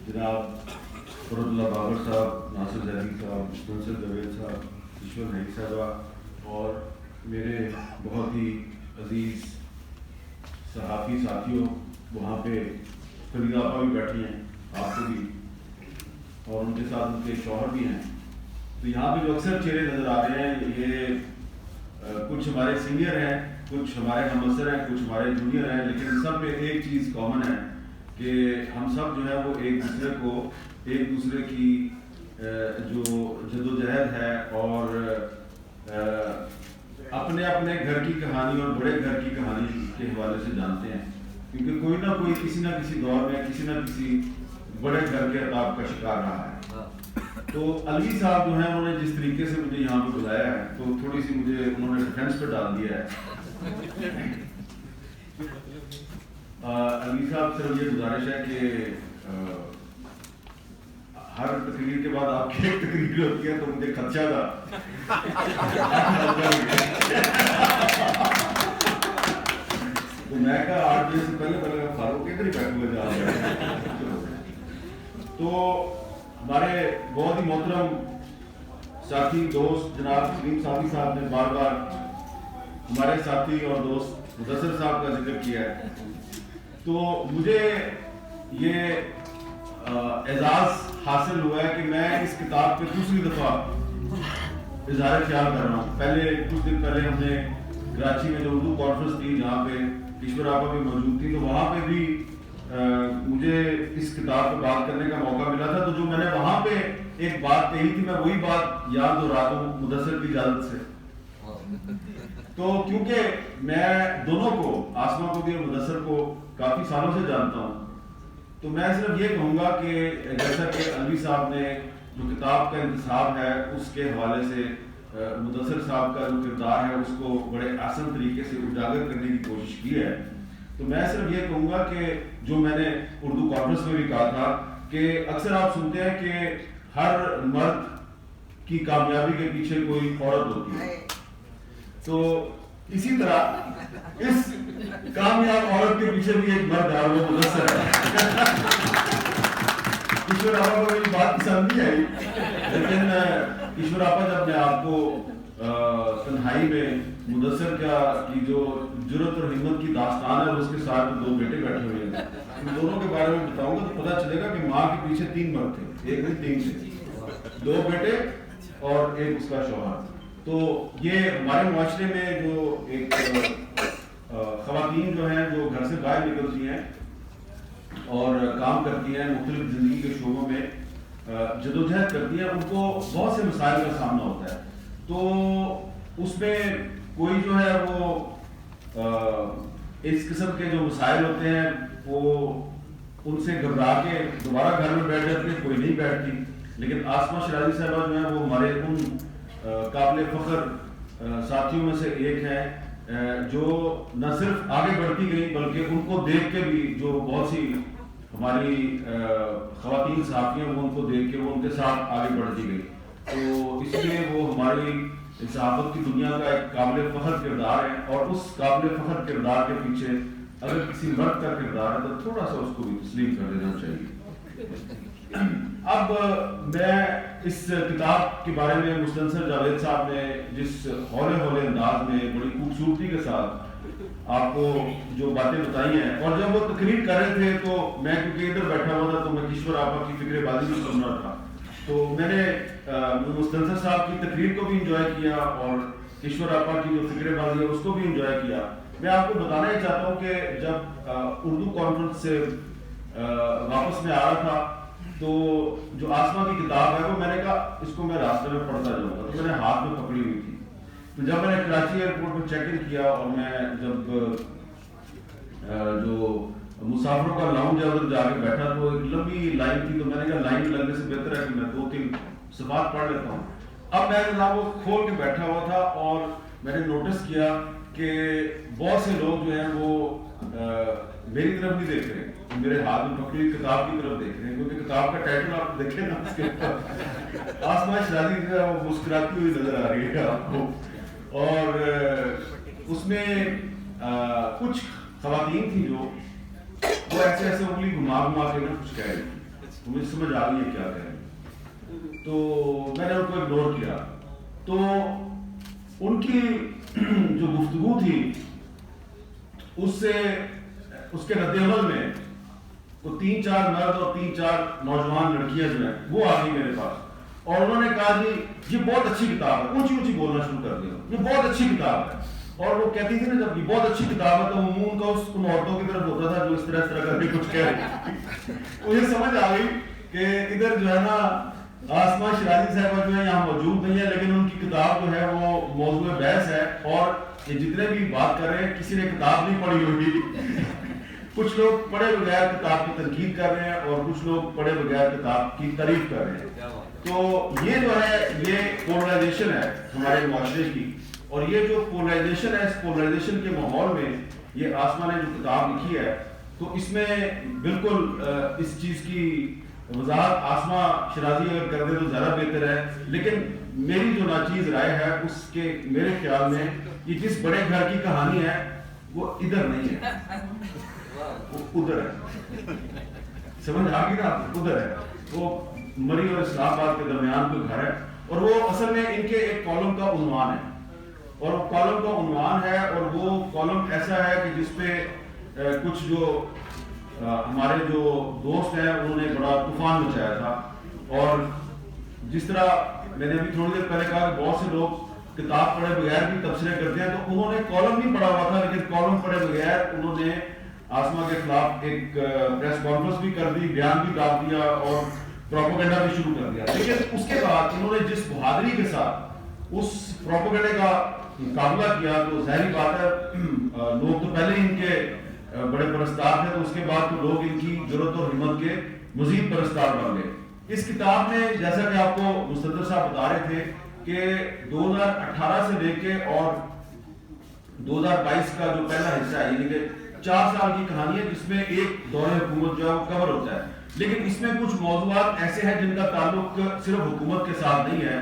جناب فرد اللہ بابر صاحب، ناصر زیدی صاحب، منصر جاوید صاحب، ایشور نئی صاحبہ اور میرے بہت ہی عزیز صحافی ساتھیوں، وہاں پہ فرید آپا بھی بیٹھی ہیں، آپ کو بھی، اور ان کے ساتھ ان کے شوہر بھی ہیں. تو یہاں پہ جو اکثر چہرے نظر آ رہے ہیں یہ کچھ ہمارے سینئر ہیں، کچھ ہمارے ہم عصر ہیں، کچھ ہمارے جونیئر ہیں، لیکن سب پہ ایک چیز کامن ہے کہ ہم سب جو ہے وہ ایک دوسرے کی جو جدوجہد ہے اور اپنے اپنے گھر کی کہانی اور بڑے گھر کی کہانی کے حوالے سے جانتے ہیں، کیونکہ کوئی نہ کوئی کسی نہ کسی دور میں کسی نہ کسی بڑے گھر کے عطاب کا شکار رہا ہے. تو علوی صاحب جو ہیں انہوں نے جس طریقے سے مجھے یہاں پہ بلایا ہے تو تھوڑی سی مجھے انہوں نے ڈیفینس پہ ڈال دیا ہے. علوی صاحب سے یہ گزارش ہے کہ ہر تقریر کے بعد آپ کی ایک تقریر ہوتی ہے تو مجھے خدشہ تھا تو میں کہا 8 بجے سے پہلے فاروق ادھر ہی بیٹھے ہوئے جا رہے ہیں. تو ہمارے بہت ہی محترم ساتھی دوست جناب سلیم صافی صاحب نے بار بار ہمارے ساتھی اور دوست مدثر صاحب کا ذکر کیا ہے. تو مجھے یہ اعزاز حاصل ہوا ہے کہ میں اس کتاب پہ دوسری دفعہ اظہار خیال کر رہا ہوں. پہلے کچھ دن پہلے ہم نے کراچی میں جو اردو کانفرنس تھی جہاں پہ ایشور آپا بھی موجود تھی، تو وہاں پہ بھی مجھے اس کتاب پہ بات کرنے کا موقع ملا تھا. تو جو میں نے وہاں پہ ایک بات کہی تھی میں وہی بات یاد دہراتا ہوں مدثر کی اجازت سے. تو کیونکہ میں دونوں کو، آسما کو بھی اور مدثر کو کافی سالوں سے جانتا ہوں، تو میں صرف یہ کہوں گا کہ جیسا کہ علوی صاحب نے جو کتاب کا انتصاب ہے اس کے حوالے سے مدثر صاحب کا جو کردار ہے اس کو بڑے آسان طریقے سے اجاگر کرنے کی کوشش کی ہے. تو میں صرف یہ کہوں گا کہ جو میں نے اردو کانفرنس میں بھی کہا تھا کہ اکثر آپ سنتے ہیں کہ ہر مرد کی کامیابی کے پیچھے کوئی عورت ہوتی ہے، تو اسی طرح اس کامیاب عورت کے پیچھے بھی ایک مرد ہے، وہ مدثر ہے. ایشور آپا کو میری بات پسند نہیں آئی، لیکن ایشور آپا جب میں آپ کو تنہائی میں مدثر کی جو جرت اور ہمت کی داستان ہے اور اس کے ساتھ 2 بیٹے بیٹھے ہوئے ہیں، ان دونوں کے بارے میں بتاؤں گا تو پتہ چلے گا کہ ماں کے پیچھے 3 مرد تھے، ایک نہیں 3 تھے، 2 بیٹے اور ایک اس کا شوہر. تو یہ ہمارے معاشرے میں جو ایک خواتین جو ہیں جو گھر سے باہر نکلتی ہیں اور کام کرتی ہیں، مختلف زندگی کے شعبوں میں جدوجہد کرتی ہیں، ان کو بہت سے مسائل کا سامنا ہوتا ہے. تو اس میں کوئی جو ہے وہ اس قسم کے جو مسائل ہوتے ہیں وہ ان سے گھبرا کے دوبارہ گھر میں بیٹھ جاتی ہیں، کوئی نہیں بیٹھتی. لیکن آسما شرازی صاحبہ جو ہیں وہ ہمارے ان قابل فخر ساتھیوں میں سے ایک ہے جو نہ صرف آگے بڑھتی گئی بلکہ ان کو دیکھ کے بھی جو بہت سی ہماری خواتین صحافی ہیں وہ ان کو دیکھ کے وہ ان کے ساتھ آگے بڑھتی گئی. تو اس لیے وہ ہماری صحافت کی دنیا کا ایک قابل فخر کردار ہے، اور اس قابل فخر کردار کے پیچھے اگر کسی مرد کا کردار ہے تو تھوڑا سا اس کو بھی تسلیم کر دینا چاہیے. اب میں اس کتاب کے بارے میں مستنصر جاوید صاحب نے جس ہولے انداز میں بڑی خوبصورتی کے ساتھ آپ کو جو باتیں بتائی ہیں، اور جب وہ تقریر کر رہے تھے تو میں کیونکہ ادھر بیٹھا ہوا تھا تو میں ایشور آپا کی فکر بازی بھی سن رہا تھا، تو میں نے مستنصر صاحب کی تقریر کو بھی انجوائے کیا اور ایشور آپا کی جو فکر بازی ہے اس کو بھی انجوائے کیا. میں آپ کو بتانا ہی چاہتا ہوں کہ جب اردو کانفرنس سے واپس میں آ رہا تھا تو جو آسما کی کتاب ہے وہ میں نے کہا اس کو میں راستے میں پڑھتا جاؤں گا، تو میں نے ہاتھ میں پکڑی ہوئی تھی. تو جب میں نے کراچی ایئرپورٹ میں چیک ان کیا اور میں جب جو مسافروں کا لاؤنج ہے ادھر جا کے بیٹھا تو ایک لمبی لائن تھی، تو میں نے کہا لائن لگنے سے بہتر ہے کہ میں 2-3 صفحات پڑھ لیتا ہوں. اب میں جناب وہ کھول کے بیٹھا ہوا تھا اور میں نے نوٹس کیا کہ بہت سے لوگ جو ہیں وہ میری طرف نہیں دیکھ رہے، میرے ہاتھ میں پکڑی کتاب کی طرف دیکھ رہے ہیں، کیونکہ کتاب کا ٹائٹل آپ دیکھیں نا اس کے اوپر آسما شرازی جو ہے وہ مسکراتی ہوئی نظر آ رہی ہے آپ کو. اور اس میں کچھ خواتین تھیں جو وہ ایسے انگلی گھما کے نا کچھ کہہ رہی تھی. مجھے سمجھ آ گئی ہے کیا کہیں گے، تو میں نے ان کو اگنور کیا. تو ان کی جو گفتگو تھی اس کے رد عمل میں وہ 3-4 مرد اور 3-4 نوجوان لڑکیاں جو ہیں وہ آ گئی میرے پاس، اور انہوں نے کہا جی یہ بہت اچھی کتاب ہے، اونچی اونچی بولنا شروع کر دیا، یہ بہت اچھی کتاب ہے. اور وہ کہتی تھی نا جب یہ بہت اچھی کتاب ہے تو عموماً کا ان عورتوں کی طرف ہوتا تھا جو اس طرح کر کے کچھ کہہ رہی. مجھے سمجھ آ گئی کہ ادھر جو ہے نا آسما شرازی صاحبہ جو ہے یہاں موجود نہیں ہے، لیکن ان کی کتاب جو ہے وہ موضوع بحث ہے، اور یہ جتنے بھی بات کر رہے ہیں کسی نے کتاب نہیں پڑھی ہوگی. کچھ لوگ پڑھے بغیر کتاب کی تنقید کر رہے ہیں اور کچھ لوگ پڑھے بغیر کتاب کی تعریف کر رہے ہیں. تو یہ جو ہے یہ پولرائزیشن ہے ہمارے معاشرے کی، اور یہ جو پولرائزیشن ہے اس پولرائزیشن کے ماحول میں یہ آسما نے جو کتاب لکھی ہے تو اس میں بالکل اس چیز کی وضاحت آسما شرازی اگر کر دے تو زیادہ بہتر ہے. لیکن میری جو ناچیز رائے ہے اس کے میرے خیال میں یہ جس بڑے گھر کی کہانی ہے وہ ادھر نہیں ہے، وہ ادھر ہے. سمجھ آ گئی نا، ادھر ہے، وہ مری اور اسلام آباد کے درمیان کوئی گھر ہے، اور وہ اصل میں ان کے ایک کالم کا عنوان ہے، اور وہ کالم کا عنوان ہے، اور وہ کالم ایسا ہے کہ جس پہ کچھ جو ہمارے جو دوست ہیں انہوں نے بڑا طوفان مچایا تھا. اور جس طرح میں نے ابھی تھوڑی دیر پہلے کہا کہ بہت سے لوگ کتاب پڑھے بغیر بھی تبصرے کرتے ہیں، تو انہوں نے کالم نہیں پڑھا ہوا تھا، لیکن کالم پڑھے بغیر انہوں نے آسما کے خلاف ایک پریس کانفرنس بھی کر دی، بیان بھی ڈال دیا اور پروپیگنڈا بھی شروع کر دیا. لیکن اس کے بعد انہوں نے جس بہادری کے ساتھ اس پروپیگنڈے کا مقابلہ کیا تو ظاہری بات ہے لوگ تو پہلے ان کے بڑے پرستار تھے، تو اس کے بعد تو لوگ ان کی جرأت اور ہمت کے مزید پرستار بن گئے. اس کتاب میں جیسا کہ آپ کو مصدر صاحب بتا رہے تھے کہ 2018 سے لے کے اور 2022 کا جو پہلا حصہ ہے، یعنی کہ 4 سال کی کہانی ہے جس میں ایک دور حکومت جو ہے وہ کور ہوتا ہے. لیکن اس میں کچھ موضوعات ایسے ہیں جن کا تعلق صرف حکومت کے ساتھ نہیں ہے،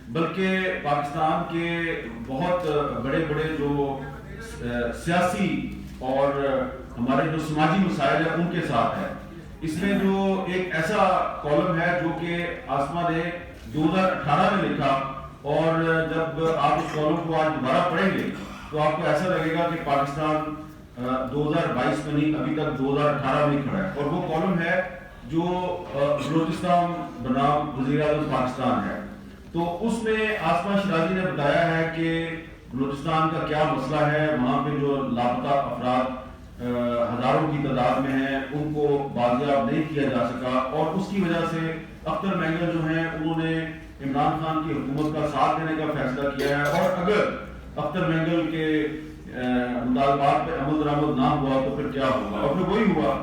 بلکہ پاکستان کے بہت بڑے بڑے جو سیاسی اور ہمارے جو سماجی مسائل ہیں ان کے ساتھ ہے. اس میں جو ایک ایسا کالم ہے جو کہ آسما نے 2018 میں لکھا، اور جب آپ اس کالم کو آج دوبارہ پڑھیں گے تو آپ کو ایسا لگے گا کہ پاکستان 2022 میں نہیں ابھی تک 2018 میں کھڑا ہے. اور وہ کالم ہے جو بلوچستان بنام وزیر اعظم پاکستان ہے. تو اس میں آسما شرازی نے بتایا ہے کہ بلوچستان کا کیا مسئلہ ہے، وہاں پہ جو لاپتہ افراد ہزاروں کی تعداد میں ہیں ان کو بازیاب نہیں کیا جا سکا، اور اس کی وجہ سے اختر مینگل جو ہیں انہوں نے عمران خان کی حکومت کا ساتھ دینے کا فیصلہ کیا ہے. اور اگر اختر مینگل کے مطالبات پہ عمل درآمد نہ ہوا تو پھر کیا ہوگا، اور پھر وہی ہوا.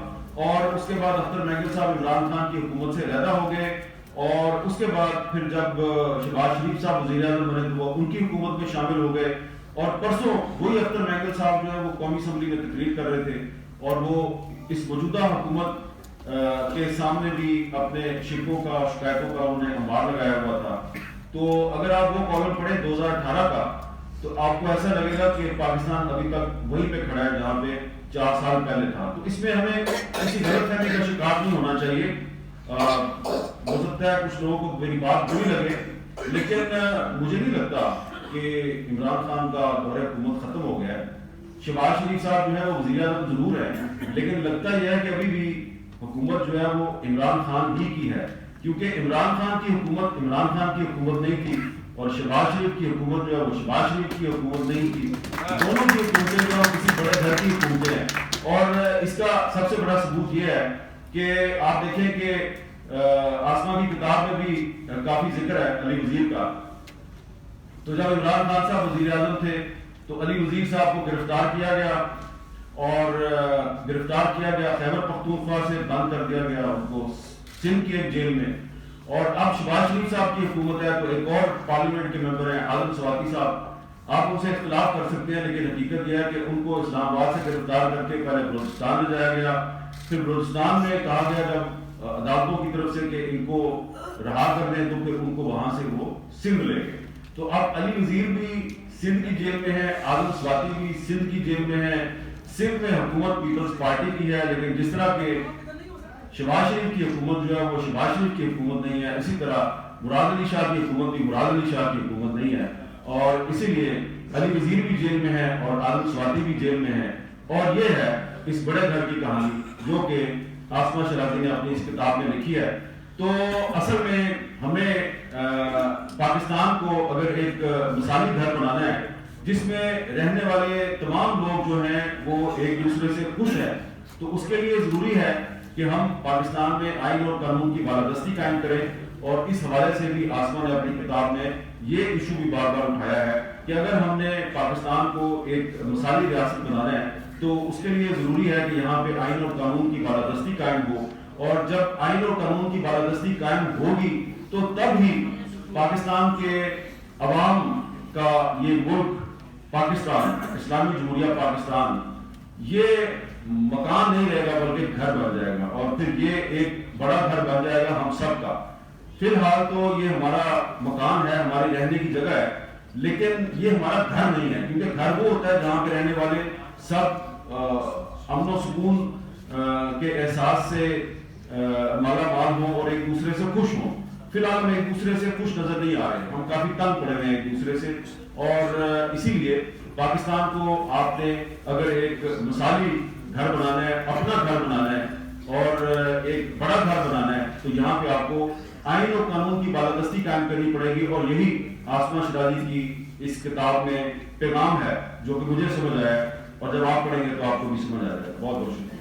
اور اس کے بعد اختر مینگل صاحب عمران خان کی حکومت سے علیحدہ ہو گئے، اور اس کے بعد پھر جب شہباز شریف صاحب وزیر اعظم بنے تو وہ ان کی حکومت میں شامل ہو گئے. اور پرسوں وہی اختر مینگل صاحب جو ہے وہ قومی اسمبلی میں تقریر کر رہے تھے، اور وہ اس موجودہ حکومت کے سامنے بھی اپنے شکوں کا شکایتوں کا انہوں نے انبار لگایا ہوا تھا. تو اگر آپ وہ کالم پڑھیں 2018 کا تو آپ کو ایسا لگے گا کہ پاکستان ابھی تک وہیں پہ کھڑا ہے جہاں پہ 4 سال پہلے تھا. تو اس میں ہمیں ایسی غلط فہمی کا شکار نہیں ہونا چاہیے. ہو سکتا ہے کچھ لوگوں کو میری بات بری لگے، لیکن مجھے نہیں لگتا کہ عمران خان کا دور حکومت ختم ہو گیا ہے. شہباز شریف صاحب جو ہے وہ وزیر اعظم ضرور ہے، لیکن لگتا یہ ہے کہ ابھی بھی حکومت جو ہے وہ عمران خان ہی کی ہے، کیونکہ عمران خان کی حکومت عمران خان کی حکومت نہیں تھی، اور شہباز شریف کی حکومت جو ہے وہ شہباز شریف کی حکومت نہیں تھی. دونوں کی حکومتیں جو ہے کسی بڑے گھر کی حکومتیں ہیں. اور اس کا سب سے بڑا ثبوت یہ ہے کہ آپ دیکھیں کہ آسما کی کتاب میں بھی کافی ذکر ہے علی وزیر کا. تو جب عمران خان صاحب وزیر اعظم تھے تو علی وزیر صاحب کو گرفتار کیا گیا، اور گرفتار کیا گیا خیبر پختونخوا سے بند کر دیا گیا ان کو سندھ کی ایک جیل میں. اور اب شہباز شریف صاحب کی حکومت ہے تو ایک اور پارلیمنٹ کے ممبر ہیں عادل سواتی صاحب، آپ ان سے اختلاف کر سکتے ہیں، لیکن حقیقت یہ ہے کہ ان کو اسلام آباد سے گرفتار کر کے پہلے بلوچستان لے جایا گیا، پھر بلوچستان میں کہا گیا جب عدالتوں کی طرف سے کہ ان کو رہا کر دیں تو پھر ان کو وہاں سے وہ سندھ لے گئے. تو اب علی وزیر بھی سندھ کی جیل میں ہے، عادل سواتی بھی سندھ کی جیل میں ہے. سندھ میں حکومت پیپلز پارٹی کی ہے، لیکن جس طرح کے شہباز شریف کی حکومت جو ہے وہ شہباز شریف کی حکومت نہیں ہے، اسی طرح مراد علی شاہ کی حکومت بھی مراد علی شاہ کی حکومت نہیں ہے، اور اسی لیے علی وزیر بھی جیل میں ہے اور عالم سواتی بھی جیل میں ہے. اور یہ ہے اس بڑے گھر کی کہانی جو کہ آسمہ شرازی نے اپنی اس کتاب میں لکھی ہے. تو اصل میں ہمیں پاکستان کو اگر ایک مثالی گھر بنانا ہے جس میں رہنے والے تمام لوگ جو ہیں وہ ایک دوسرے سے خوش ہیں، تو اس کے لیے ضروری ہے کہ ہم پاکستان میں آئین اور قانون کی بالادستی قائم کریں. اور اس حوالے سے بھی آسمہ نے اپنی کتاب میں یہ ایشو بھی بار بار اٹھایا ہے کہ اگر ہم نے پاکستان کو ایک مثالی ریاست بنانا ہے تو اس کے لیے ضروری ہے کہ یہاں پہ آئین اور قانون کی بالادستی قائم ہو، اور جب آئین اور قانون کی بالادستی قائم ہوگی تو تب ہی پاکستان کے عوام کا یہ ملک پاکستان، اسلامی جمہوریہ پاکستان، یہ مکان نہیں رہے گا بلکہ گھر بن جائے گا، اور پھر یہ ایک بڑا گھر بن جائے گا ہم سب کا. فی الحال تو یہ ہمارا مکان ہے، ہماری رہنے کی جگہ ہے، لیکن یہ ہمارا گھر نہیں ہے، کیونکہ گھر وہ ہوتا ہے جہاں پہ رہنے والے سب امن و سکون کے احساس سے مالا مال ہوں اور ایک دوسرے سے خوش ہوں. فی الحال ہم ایک دوسرے سے خوش نظر نہیں آ رہے، ہم کافی تنگ پڑے ہوئے ہیں ایک دوسرے سے، اور اسی لیے پاکستان کو آپ نے اگر ایک مثالی گھر بنانا ہے، اپنا گھر بنانا ہے اور ایک بڑا گھر بنانا ہے، تو یہاں پہ آپ کو آئین اور قانون کی بالادستی قائم کرنی پڑے گی. اور یہی آسمہ شرازی کی اس کتاب میں پیغام ہے جو کہ مجھے سمجھ آیا ہے، اور جب آپ پڑھیں گے تو آپ کو بھی سمجھ آ جائے گا. بہت بہت شکریہ.